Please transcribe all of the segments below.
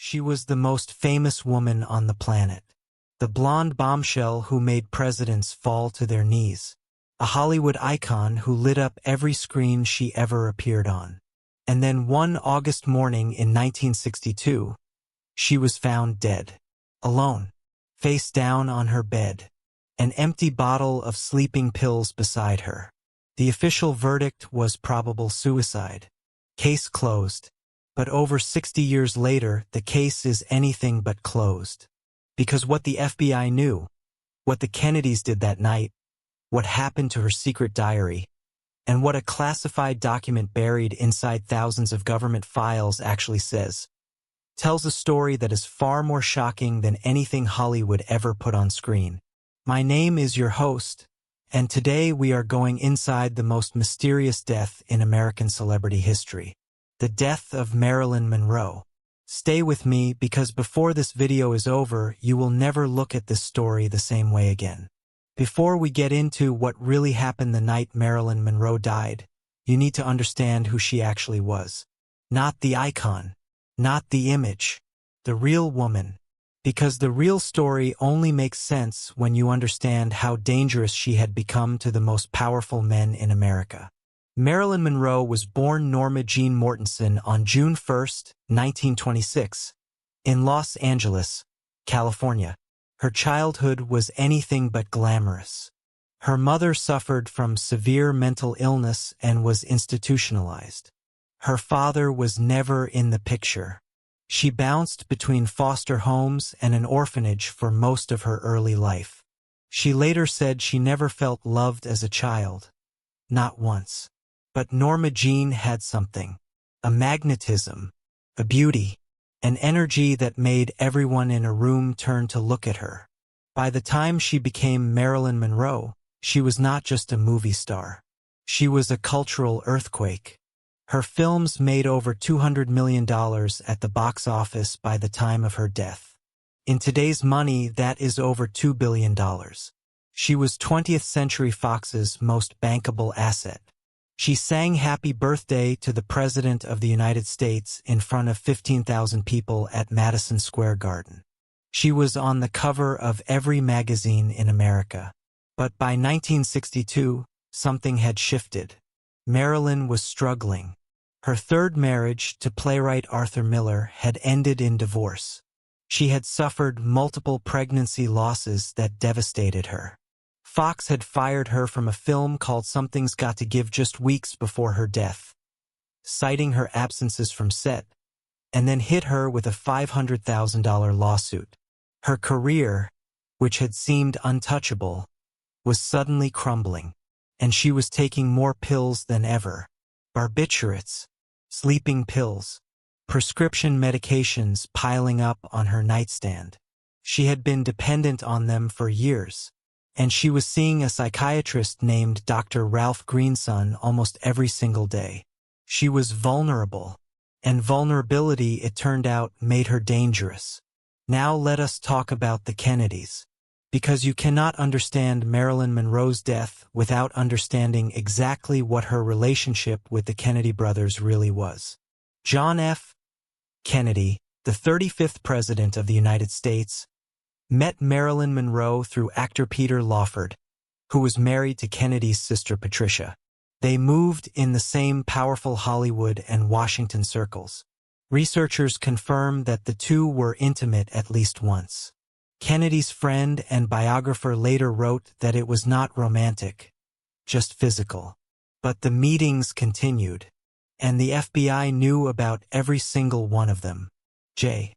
She was the most famous woman on the planet. The blonde bombshell who made presidents fall to their knees. A Hollywood icon who lit up every screen she ever appeared on. And then one August morning in 1962, she was found dead. Alone. Face down on her bed. An empty bottle of sleeping pills beside her. The official verdict was probable suicide. Case closed. But over 60 years later, the case is anything but closed. Because what the FBI knew, what the Kennedys did that night, what happened to her secret diary, and what a classified document buried inside thousands of government files actually says, tells a story that is far more shocking than anything Hollywood ever put on screen. My name is your host, and today we are going inside the most mysterious death in American celebrity history. The death of Marilyn Monroe. Stay with me because before this video is over, you will never look at this story the same way again. Before we get into what really happened the night Marilyn Monroe died, you need to understand who she actually was. Not the icon, not the image, the real woman. Because the real story only makes sense when you understand how dangerous she had become to the most powerful men in America. Marilyn Monroe was born Norma Jean Mortensen on June 1, 1926, in Los Angeles, California. Her childhood was anything but glamorous. Her mother suffered from severe mental illness and was institutionalized. Her father was never in the picture. She bounced between foster homes and an orphanage for most of her early life. She later said she never felt loved as a child. Not once. But Norma Jean had something. A magnetism, a beauty, an energy that made everyone in a room turn to look at her. By the time she became Marilyn Monroe, she was not just a movie star. She was a cultural earthquake. Her films made over $200 million at the box office by the time of her death. In today's money, that is over $2 billion. She was 20th Century Fox's most bankable asset. She sang Happy Birthday to the President of the United States in front of 15,000 people at Madison Square Garden. She was on the cover of every magazine in America. But by 1962, something had shifted. Marilyn was struggling. Her third marriage to playwright Arthur Miller had ended in divorce. She had suffered multiple pregnancy losses that devastated her. Fox had fired her from a film called Something's Got to Give just weeks before her death, citing her absences from set, and then hit her with a $500,000 lawsuit. Her career, which had seemed untouchable, was suddenly crumbling, and she was taking more pills than ever. Barbiturates, sleeping pills, prescription medications piling up on her nightstand. She had been dependent on them for years. And she was seeing a psychiatrist named Dr. Ralph Greenson almost every single day. She was vulnerable, and vulnerability, it turned out, made her dangerous. Now let us talk about the Kennedys. Because you cannot understand Marilyn Monroe's death without understanding exactly what her relationship with the Kennedy brothers really was. John F. Kennedy, the 35th President of the United States, met Marilyn Monroe through actor Peter Lawford, who was married to Kennedy's sister Patricia. They moved in the same powerful Hollywood and Washington circles. Researchers confirm that the two were intimate at least once. Kennedy's friend and biographer later wrote that it was not romantic, just physical. But the meetings continued, and the FBI knew about every single one of them. J.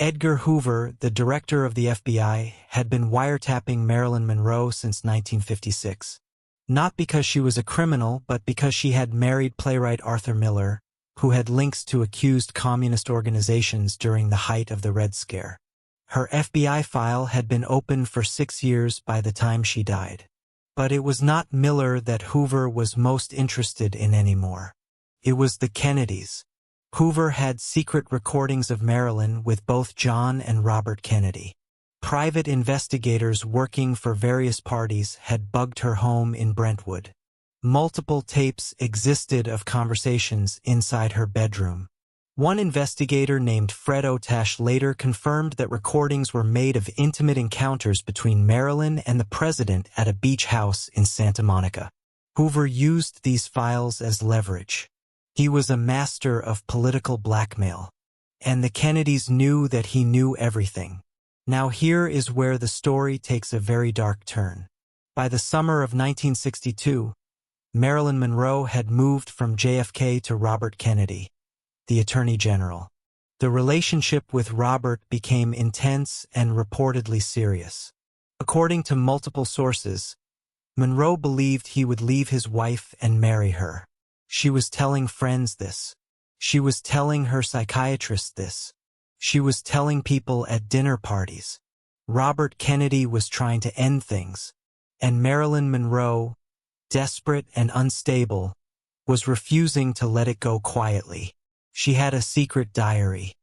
Edgar Hoover, the director of the FBI, had been wiretapping Marilyn Monroe since 1956. Not because she was a criminal, but because she had married playwright Arthur Miller, who had links to accused communist organizations during the height of the Red Scare. Her FBI file had been open for 6 years by the time she died. But it was not Miller that Hoover was most interested in anymore. It was the Kennedys. Hoover had secret recordings of Marilyn with both John and Robert Kennedy. Private investigators working for various parties had bugged her home in Brentwood. Multiple tapes existed of conversations inside her bedroom. One investigator named Fred Otash later confirmed that recordings were made of intimate encounters between Marilyn and the president at a beach house in Santa Monica. Hoover used these files as leverage. He was a master of political blackmail, and the Kennedys knew that he knew everything. Now here is where the story takes a very dark turn. By the summer of 1962, Marilyn Monroe had moved from JFK to Robert Kennedy, the Attorney General. The relationship with Robert became intense and reportedly serious. According to multiple sources, Monroe believed he would leave his wife and marry her. She was telling friends this. She was telling her psychiatrist this. She was telling people at dinner parties. Robert Kennedy was trying to end things, and Marilyn Monroe, desperate and unstable, was refusing to let it go quietly. She had a secret diary,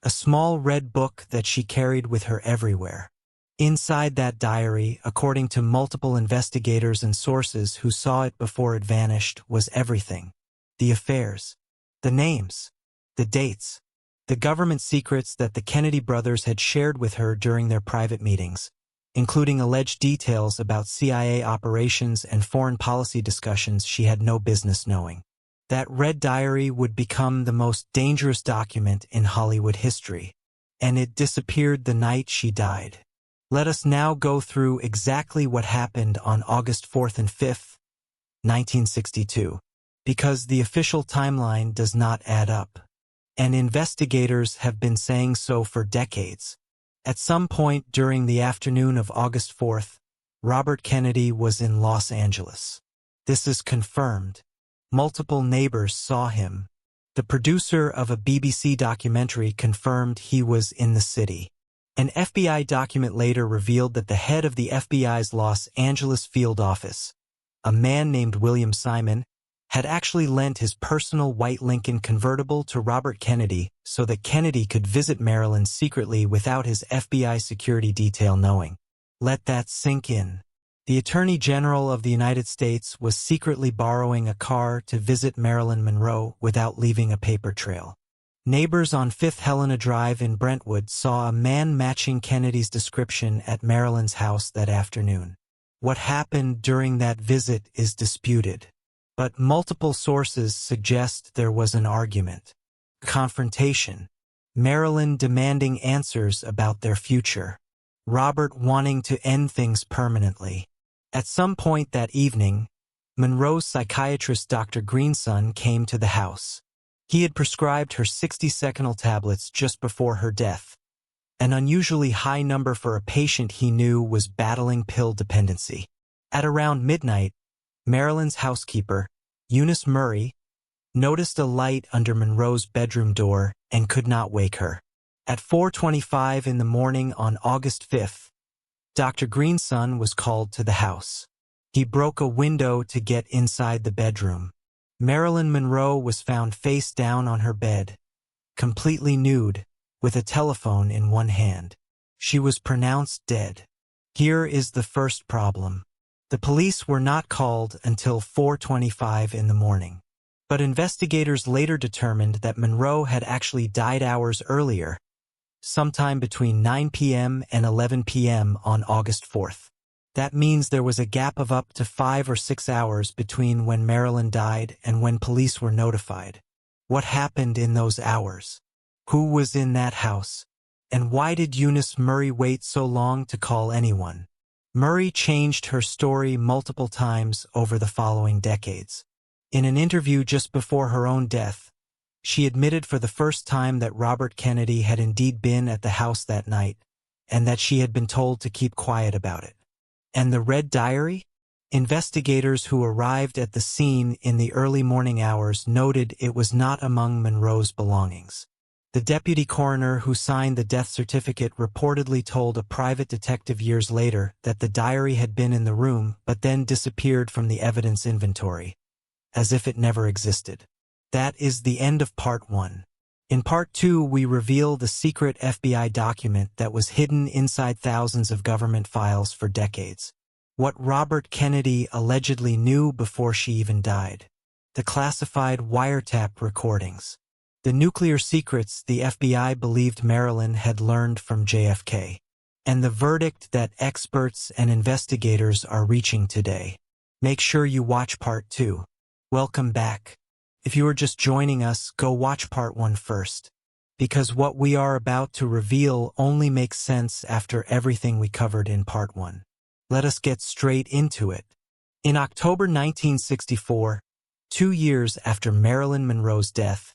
a small red book that she carried with her everywhere. Inside that diary, according to multiple investigators and sources who saw it before it vanished, was everything. The affairs, the names, the dates, the government secrets that the Kennedy brothers had shared with her during their private meetings, including alleged details about CIA operations and foreign policy discussions she had no business knowing. That red diary would become the most dangerous document in Hollywood history, and it disappeared the night she died. Let us now go through exactly what happened on August 4th and 5th, 1962, because the official timeline does not add up, and investigators have been saying so for decades. At some point during the afternoon of August 4th, Robert Kennedy was in Los Angeles. This is confirmed. Multiple neighbors saw him. The producer of a BBC documentary confirmed he was in the city. An FBI document later revealed that the head of the FBI's Los Angeles field office, a man named William Simon, had actually lent his personal white Lincoln convertible to Robert Kennedy so that Kennedy could visit Maryland secretly without his FBI security detail knowing. Let that sink in. The Attorney General of the United States was secretly borrowing a car to visit Marilyn Monroe without leaving a paper trail. Neighbors on 5th Helena Drive in Brentwood saw a man matching Kennedy's description at Marilyn's house that afternoon. What happened during that visit is disputed, but multiple sources suggest there was an argument, confrontation, Marilyn demanding answers about their future, Robert wanting to end things permanently. At some point that evening, Monroe's psychiatrist Dr. Greenson came to the house. He had prescribed her 60-seconal tablets just before her death, an unusually high number for a patient he knew was battling pill dependency. At around midnight, Marilyn's housekeeper, Eunice Murray, noticed a light under Monroe's bedroom door and could not wake her. At 4:25 in the morning on August 5th, Dr. Greenson was called to the house. He broke a window to get inside the bedroom. Marilyn Monroe was found face down on her bed, completely nude, with a telephone in one hand. She was pronounced dead. Here is the first problem. The police were not called until 4:25 in the morning. But investigators later determined that Monroe had actually died hours earlier, sometime between 9 p.m. and 11 p.m. on August 4th. That means there was a gap of up to 5 or 6 hours between when Marilyn died and when police were notified. What happened in those hours? Who was in that house? And why did Eunice Murray wait so long to call anyone? Murray changed her story multiple times over the following decades. In an interview just before her own death, she admitted for the first time that Robert Kennedy had indeed been at the house that night, and that she had been told to keep quiet about it. And the red diary? Investigators who arrived at the scene in the early morning hours noted it was not among Monroe's belongings. The deputy coroner who signed the death certificate reportedly told a private detective years later that the diary had been in the room but then disappeared from the evidence inventory, as if it never existed. That is the end of Part 1. In Part 2, we reveal the secret FBI document that was hidden inside thousands of government files for decades. What Robert Kennedy allegedly knew before she even died. The classified wiretap recordings. The nuclear secrets the FBI believed Marilyn had learned from JFK, and the verdict that experts and investigators are reaching today. Make sure you watch Part 2. Welcome back. If you are just joining us, go watch Part 1 first, because what we are about to reveal only makes sense after everything we covered in Part 1. Let us get straight into it. In October 1964, 2 years after Marilyn Monroe's death,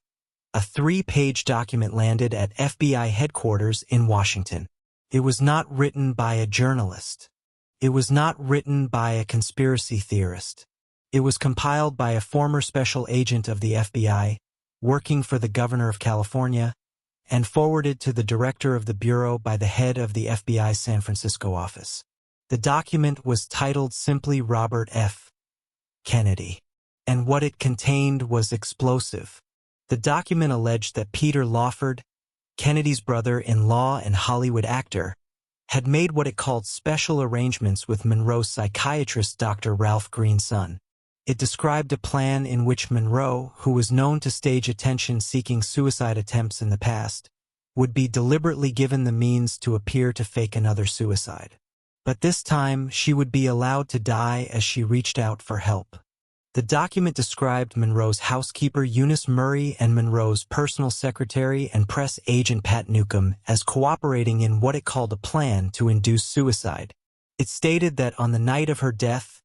a 3-page document landed at FBI headquarters in Washington. It was not written by a journalist. It was not written by a conspiracy theorist. It was compiled by a former special agent of the FBI, working for the governor of California, and forwarded to the director of the bureau by the head of the FBI's San Francisco office. The document was titled simply Robert F. Kennedy, and what it contained was explosive. The document alleged that Peter Lawford, Kennedy's brother-in-law and Hollywood actor, had made what it called special arrangements with Monroe's psychiatrist Dr. Ralph Greene's son. It described a plan in which Monroe, who was known to stage attention-seeking suicide attempts in the past, would be deliberately given the means to appear to fake another suicide. But this time, she would be allowed to die as she reached out for help. The document described Monroe's housekeeper Eunice Murray and Monroe's personal secretary and press agent Pat Newcomb as cooperating in what it called a plan to induce suicide. It stated that on the night of her death,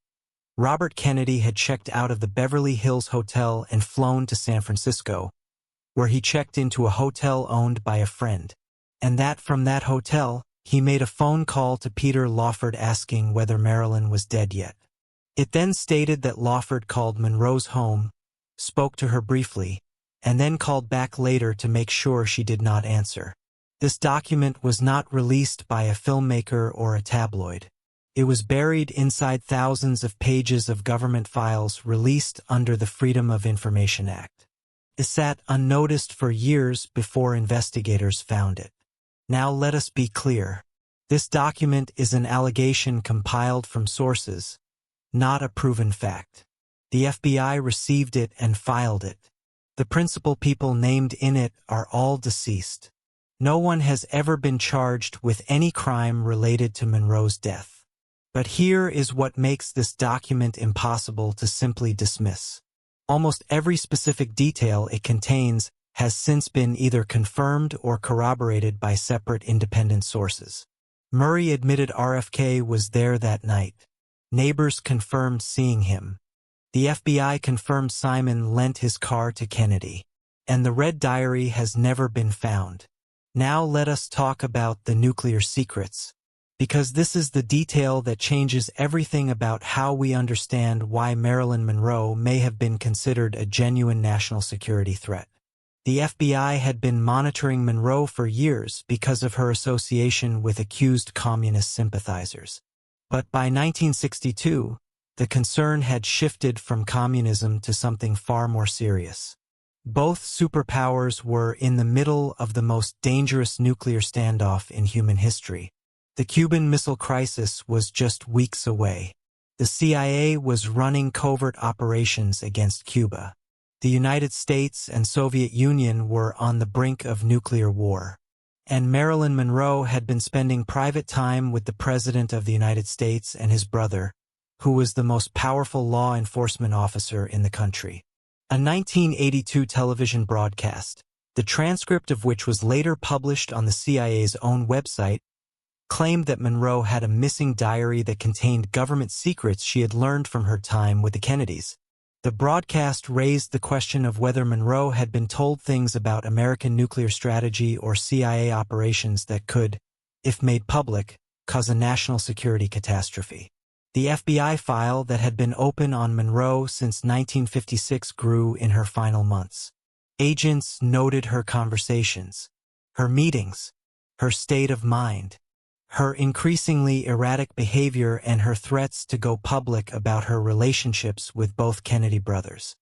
Robert Kennedy had checked out of the Beverly Hills Hotel and flown to San Francisco, where he checked into a hotel owned by a friend, and that from that hotel, he made a phone call to Peter Lawford asking whether Marilyn was dead yet. It then stated that Lawford called Monroe's home, spoke to her briefly, and then called back later to make sure she did not answer. This document was not released by a filmmaker or a tabloid. It was buried inside thousands of pages of government files released under the Freedom of Information Act. It sat unnoticed for years before investigators found it. Now let us be clear. This document is an allegation compiled from sources, not a proven fact. The FBI received it and filed it. The principal people named in it are all deceased. No one has ever been charged with any crime related to Monroe's death. But here is what makes this document impossible to simply dismiss. Almost every specific detail it contains has since been either confirmed or corroborated by separate independent sources. Murray admitted RFK was there that night. Neighbors confirmed seeing him. The FBI confirmed Simon lent his car to Kennedy. And the Red Diary has never been found. Now let us talk about the nuclear secrets, because this is the detail that changes everything about how we understand why Marilyn Monroe may have been considered a genuine national security threat. The FBI had been monitoring Monroe for years because of her association with accused communist sympathizers. But by 1962, the concern had shifted from communism to something far more serious. Both superpowers were in the middle of the most dangerous nuclear standoff in human history. The Cuban Missile Crisis was just weeks away. The CIA was running covert operations against Cuba. The United States and Soviet Union were on the brink of nuclear war. And Marilyn Monroe had been spending private time with the President of the United States and his brother, who was the most powerful law enforcement officer in the country. A 1982 television broadcast, the transcript of which was later published on the CIA's own website, claimed that Monroe had a missing diary that contained government secrets she had learned from her time with the Kennedys. The broadcast raised the question of whether Monroe had been told things about American nuclear strategy or CIA operations that could, if made public, cause a national security catastrophe. The FBI file that had been open on Monroe since 1956 grew in her final months. Agents noted her conversations, her meetings, her state of mind, her increasingly erratic behavior and her threats to go public about her relationships with both Kennedy brothers.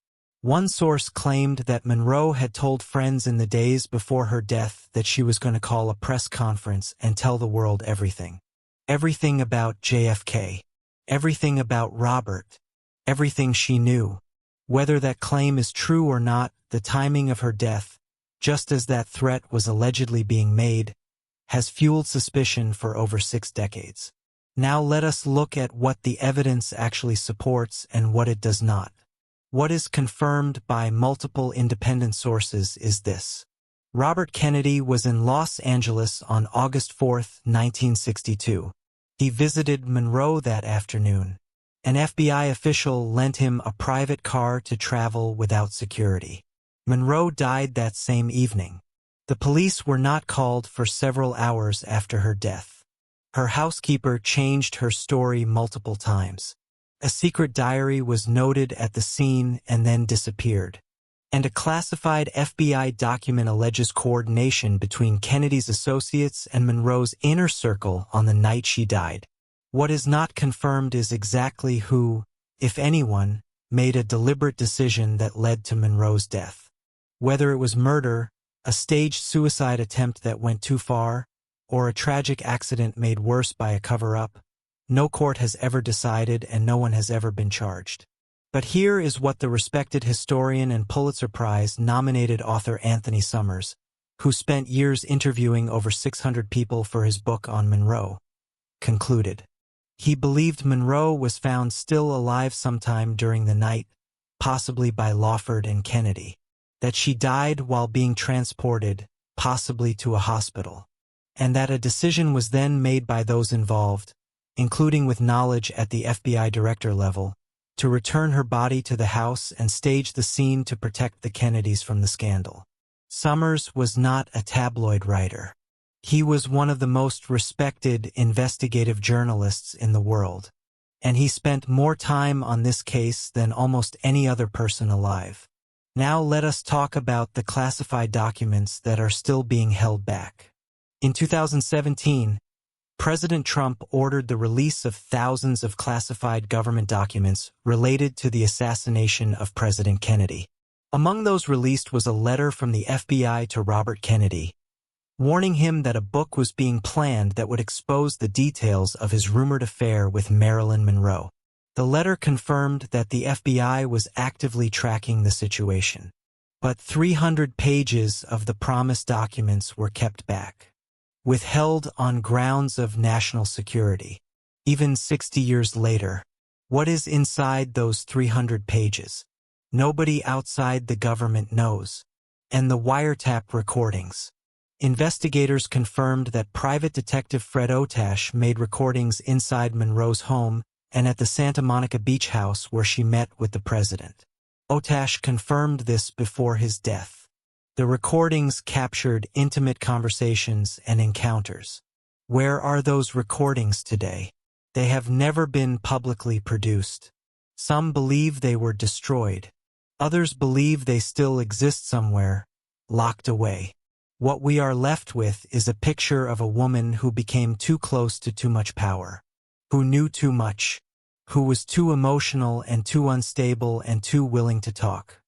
One source claimed that Monroe had told friends in the days before her death that she was going to call a press conference and tell the world everything. Everything about JFK. Everything about Robert. Everything she knew. Whether that claim is true or not, the timing of her death, just as that threat was allegedly being made, has fueled suspicion for over 6 decades. Now let us look at what the evidence actually supports and what it does not. What is confirmed by multiple independent sources is this. Robert Kennedy was in Los Angeles on August 4, 1962. He visited Monroe that afternoon. An FBI official lent him a private car to travel without security. Monroe died that same evening. The police were not called for several hours after her death. Her housekeeper changed her story multiple times. A secret diary was noted at the scene and then disappeared. And a classified FBI document alleges coordination between Kennedy's associates and Monroe's inner circle on the night she died. What is not confirmed is exactly who, if anyone, made a deliberate decision that led to Monroe's death. Whether it was murder, a staged suicide attempt that went too far, or a tragic accident made worse by a cover-up, no court has ever decided and no one has ever been charged. But here is what the respected historian and Pulitzer Prize-nominated author Anthony Summers, who spent years interviewing over 600 people for his book on Monroe, concluded. He believed Monroe was found still alive sometime during the night, possibly by Lawford and Kennedy, that she died while being transported, possibly to a hospital, and that a decision was then made by those involved, including with knowledge at the FBI director level, to return her body to the house and stage the scene to protect the Kennedys from the scandal. Summers was not a tabloid writer. He was one of the most respected investigative journalists in the world, and he spent more time on this case than almost any other person alive. Now let us talk about the classified documents that are still being held back. In 2017, President Trump ordered the release of thousands of classified government documents related to the assassination of President Kennedy. Among those released was a letter from the FBI to Robert Kennedy, warning him that a book was being planned that would expose the details of his rumored affair with Marilyn Monroe. The letter confirmed that the FBI was actively tracking the situation, but 300 pages of the promised documents were kept back, withheld on grounds of national security. Even 60 years later, what is inside those 300 pages? Nobody outside the government knows. And the wiretap recordings. Investigators confirmed that private detective Fred Otash made recordings inside Monroe's home and at the Santa Monica beach house where she met with the president. Otash confirmed this before his death. The recordings captured intimate conversations and encounters. Where are those recordings today? They have never been publicly produced. Some believe they were destroyed. Others believe they still exist somewhere, locked away. What we are left with is a picture of a woman who became too close to too much power, who knew too much, who was too emotional and too unstable and too willing to talk.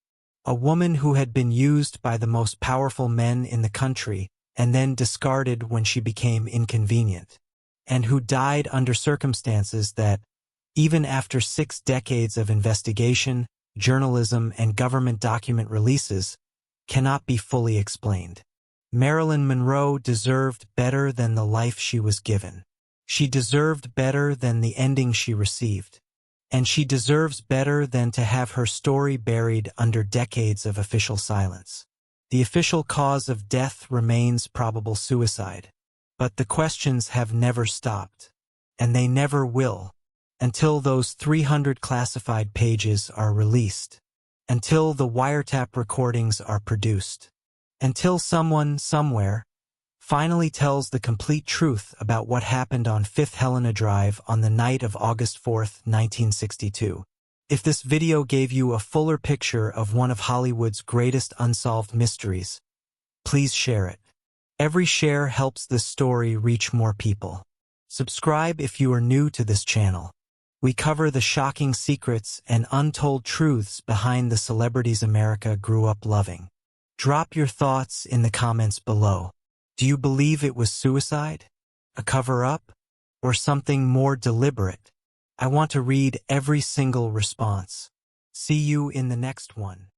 A woman who had been used by the most powerful men in the country and then discarded when she became inconvenient, and who died under circumstances that, even after 6 decades of investigation, journalism, and government document releases, cannot be fully explained. Marilyn Monroe deserved better than the life she was given. She deserved better than the ending she received. And she deserves better than to have her story buried under decades of official silence. The official cause of death remains probable suicide. But the questions have never stopped. And they never will, until those 300 classified pages are released. Until the wiretap recordings are produced. Until someone, somewhere, finally tells the complete truth about what happened on 5th Helena Drive on the night of August 4, 1962. If this video gave you a fuller picture of one of Hollywood's greatest unsolved mysteries, please share it. Every share helps this story reach more people. Subscribe if you are new to this channel. We cover the shocking secrets and untold truths behind the celebrities America grew up loving. Drop your thoughts in the comments below. Do you believe it was suicide, a cover-up, or something more deliberate? I want to read every single response. See you in the next one.